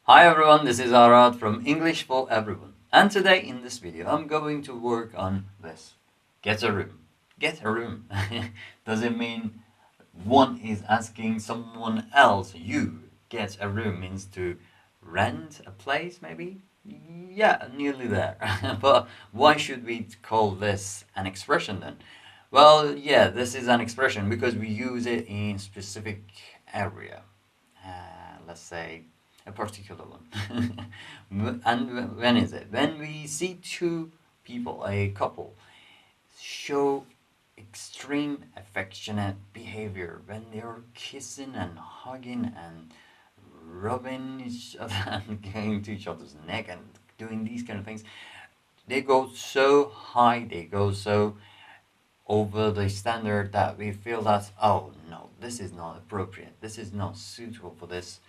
Hi everyone, this is Arad from English for Everyone, and today in this video I'm going to work on this. Get a room. Get a room. Does it mean one is asking someone else, you get a room means to rent a place maybe? Yeah, nearly there. But why should we call this an expression then? Well, yeah, this is an expression because we use it in specific area. Let's say a particular one. And when is it? When we see two people, a couple, show extreme affectionate behavior, when they're kissing and hugging and rubbing each other and going to each other's neck and doing these kind of things, they go so high, they go so over the standard that we feel that, oh no, this is not appropriate, this is not suitable for this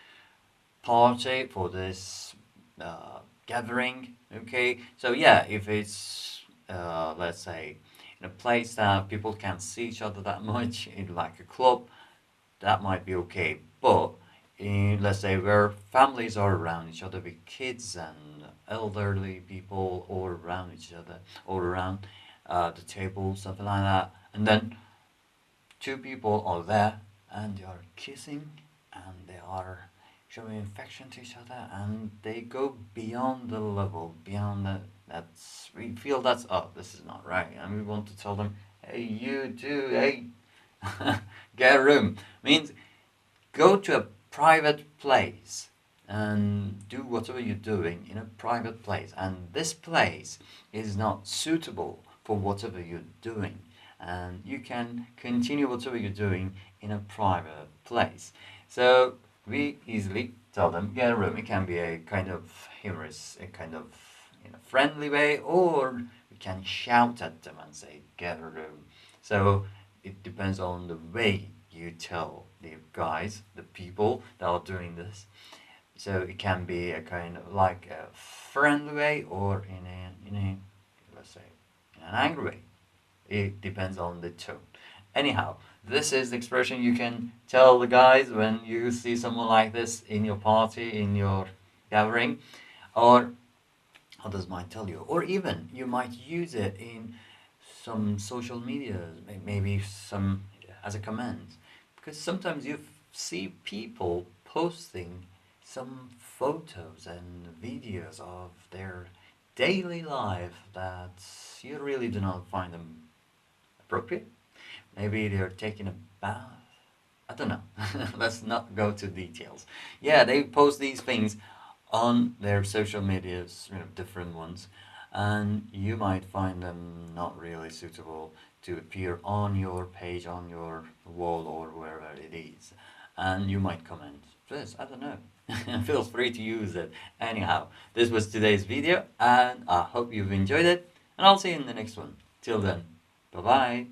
party, for this gathering. Okay, so yeah, if it's let's say in a place that people can't see each other that much, in like a club, that might be okay. But in, let's say, where families are around each other with kids and elderly people all around each other, all around the table, something like that, and then two people are there and they are kissing and they are showing affection to each other and they go beyond the level, beyond that's we feel that's, oh, this is not right, and we want to tell them, hey, you do, hey, get a room. Means go to a private place and do whatever you're doing in a private place, and this place is not suitable for whatever you're doing, and you can continue whatever you're doing in a private place. So we easily tell them get a room. It can be a kind of humorous, a kind of in a friendly way, or we can shout at them and say get a room. So it depends on the way you tell the guys, the people that are doing this. So it can be a kind of like a friendly way, or in a let's say in an angry way. It depends on the tone. Anyhow, this is the expression you can tell the guys when you see someone like this in your party, in your gathering, or others might tell you, or even you might use it in some social media, maybe some as a comment, because sometimes you see people posting some photos and videos of their daily life that you really do not find them appropriate. Maybe they're taking a bath. I don't know. Let's not go to details. Yeah, they post these things on their social medias, different ones, and you might find them not really suitable to appear on your page, on your wall, or wherever it is. And you might comment, this, I don't know. Feel free to use it. Anyhow, this was today's video, and I hope you've enjoyed it, and I'll see you in the next one. Till then, bye bye.